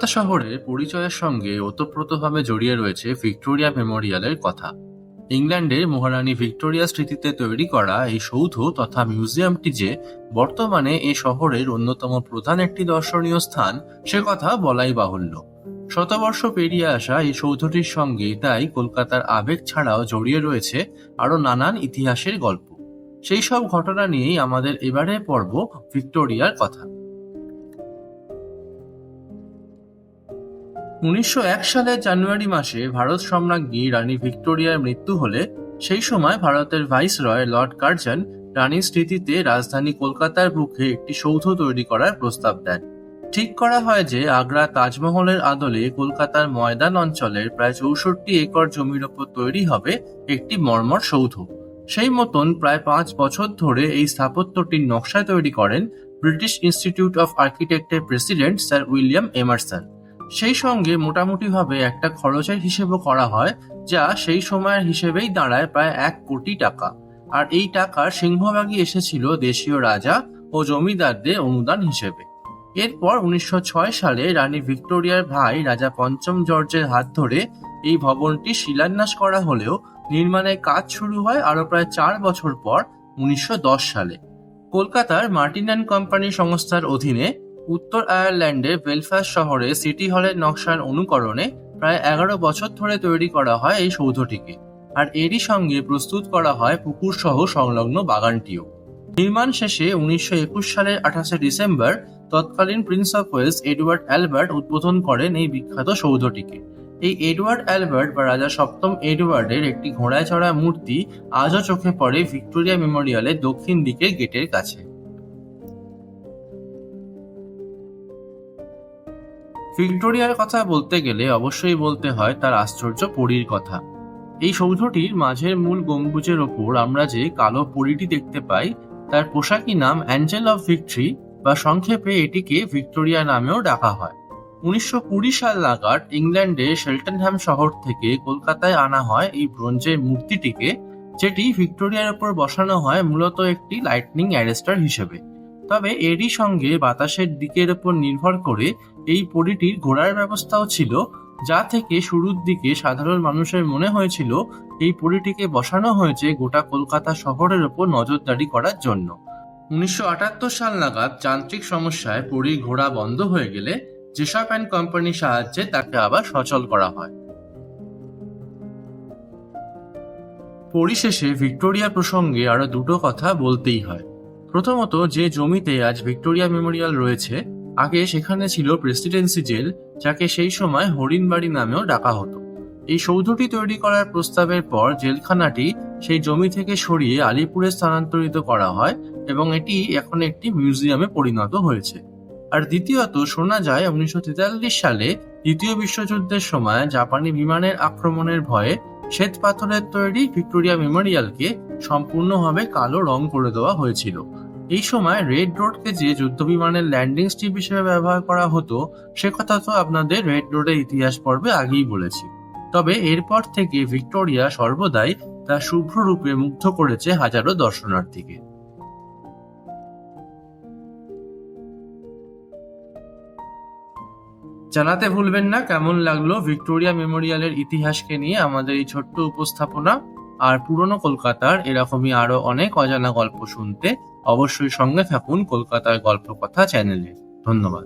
কলকাতা শহরের পরিচয়ের সঙ্গে ওতপ্রোতভাবে জড়িয়ে রয়েছে ভিক্টোরিয়া মেমোরিয়ালের কথা। ইংল্যান্ডের মহারানী ভিক্টোরিয়া স্মৃতিতে তৈরি করা এই সৌধ তথা মিউজিয়ামটি যে বর্তমানে এই শহরের অন্যতম প্রধান একটি দর্শনীয় স্থান, সে কথা বলাই বাহুল্য। শতবর্ষ পেরিয়ে আসা এই সৌধটির সঙ্গে তাই কলকাতার আবেগ ছাড়াও জড়িয়ে রয়েছে আরো নানান ইতিহাসের গল্প। সেই সব ঘটনা নিয়েই আমাদের এবারের পর্ব ভিক্টোরিয়ার কথা। 1901 সালের জানুয়ারি মাসে ভারত সম্রাজ্ঞী রানী ভিক্টোরিয়ার মৃত্যু হলে সেই সময় ভারতের ভাইসরয় লর্ড কার্জন রানীর স্মৃতিতে রাজধানী কলকাতার বুকে একটি সৌধ তৈরি করার প্রস্তাব দেন। ঠিক করা হয় যে আগ্রা তাজমহলের আদলে কলকাতার ময়দান অঞ্চলের প্রায় 64 একর জমির ওপর তৈরি হবে একটি মর্মর সৌধ। সেই মতন প্রায় 5 বছর ধরে এই স্থাপত্যটির নকশা তৈরি করেন ব্রিটিশ ইনস্টিটিউট অফ আর্কিটেক্টের প্রেসিডেন্ট স্যার উইলিয়াম এমারসন। সেই সঙ্গে মোটামুটিভাবে একটা খরচের হিসেবও করা হয়, যা সেই সময়ের হিসেবেই দাঁড়ায় প্রায় 1 কোটি টাকা। আর এই টাকার সিংহভাগই এসেছিল দেশীয় রাজা ও জমিদারদের অনুদান হিসেবে। এরপর 1906 সালে রানী ভিক্টোরিয়ার ভাই রাজা পঞ্চম জর্জের হাত ধরে এই ভবনটি শিলান্যাস করা হলেও নির্মাণের কাজ শুরু হয় আরো প্রায় 4 বছর পর 1910 সালে। কলকাতার মার্টিন অ্যান্ড কোম্পানি সংস্থার অধীনে উত্তর আয়ারল্যান্ডের বেলফাস্ট শহরে সিটি হলের নকশার অনুকরণে প্রায় 11 বছর ধরে তৈরি করা হয় এই সৌধটিকে। আর এরই সঙ্গে প্রস্তুত করা হয় পুকুর সহ সংলগ্ন বাগানটিও। নির্মাণ শেষে 1921 সালের 28শে ডিসেম্বর তৎকালীন prince of Wales Edward Albert উদ্বোধন করেন এই বিখ্যাত সৌধটিকে। এই এডওয়ার্ড অ্যালবার্ট বা রাজা সপ্তম এডওয়ার্ডের একটি ঘোড়ায় চড়া মূর্তি আজও চোখে পড়ে ভিক্টোরিয়া মেমোরিয়ালের দক্ষিণ দিকের গেটের কাছে। ভিক্টোরিয়ার কথা বলতে গেলে অবশ্যই বলতে হয় তার আশ্চর্য পরীর কথা। এই সৌধটির মাঝের মূল গম্বুজের ওপর আমরা যে কালো পরীটি দেখতে পাই, তার পোশাকি নাম অ্যাঞ্জেল অফ ভিক্টরি, বা সংক্ষেপে এটিকে ভিক্টোরিয়া নামেও ডাকা হয়। 1920 সাল নাগাদ ইংল্যান্ডের শেল্টেনহ্যাম শহর থেকে কলকাতায় আনা হয় এই ব্রোঞ্জের মূর্তিটিকে, যেটি ভিক্টোরিয়ার ওপর বসানো হয় মূলত একটি লাইটনিং অ্যারেস্টার হিসেবে। তবে এরই সঙ্গে বাতাসের দিকের উপর নির্ভর করে এই পরীটির ঘোরার ব্যবস্থাও ছিল, যা থেকে শুরুর দিকে সাধারণ মানুষের মনে হয়েছিল এই পরীটিকে বসানো হয়েছে গোটা কলকাতা শহরের ওপর নজরদারি করার জন্য। 1978 সাল নাগাদ যান্ত্রিক সমস্যায় পরীর ঘোরা বন্ধ হয়ে গেলে জেসপ অ্যান্ড কোম্পানির সাহায্যে তাকে আবার সচল করা হয়। পরিশেষে ভিক্টোরিয়া প্রসঙ্গে আরো দুটো কথা বলতেই হয়। প্রথমত, যে জমিতে আজ ভিক্টোরিয়া মেমোরিয়াল রয়েছে, আগে সেখানে ছিল প্রেসিডেন্সি জেল, যাকে সেই সময় হরিণবাড়ি নামেও ডাকা হতো। এই সৌধটি তৈরি করার প্রস্তাবের পর জেলখানাটি সেই জমি থেকে সরিয়ে আলিপুরে স্থানান্তরিত করা হয় এবং এটি এখন একটি মিউজিয়ামে পরিণত হয়েছে। আর দ্বিতীয়ত, শোনা যায় 1943 সালে দ্বিতীয় বিশ্বযুদ্ধের সময় জাপানি বিমানের আক্রমণের ভয়ে শ্বেত পাথরের তৈরি ভিক্টোরিয়া মেমোরিয়ালকে সম্পূর্ণভাবে কালো রং করে দেওয়া হয়েছিল। এই সময় রেড রোডকে যে যুদ্ধ বিমানের ল্যান্ডিং স্ট্রিপ হিসেবে ব্যবহার করা হতো, সে কথা তো আপনাদের রেড রোডের ইতিহাস পর্বে আগেই বলেছি। তবে এরপর থেকে ভিক্টোরিয়া সর্বদাই তার শুভ্র রূপে মুগ্ধ করেছে হাজারো দর্শনার্থীকে। জানাতে ভুলবেন না কেমন লাগলো ভিক্টোরিয়া মেমোরিয়ালের ইতিহাসকে নিয়ে আমাদের এই ছোট্ট উপস্থাপনা। আর পুরনো কলকাতার এরকমই আরো অনেক অজানা গল্প শুনতে অবশ্যই সঙ্গে থাকুন কলকাতার গল্প কথা চ্যানেলে। ধন্যবাদ।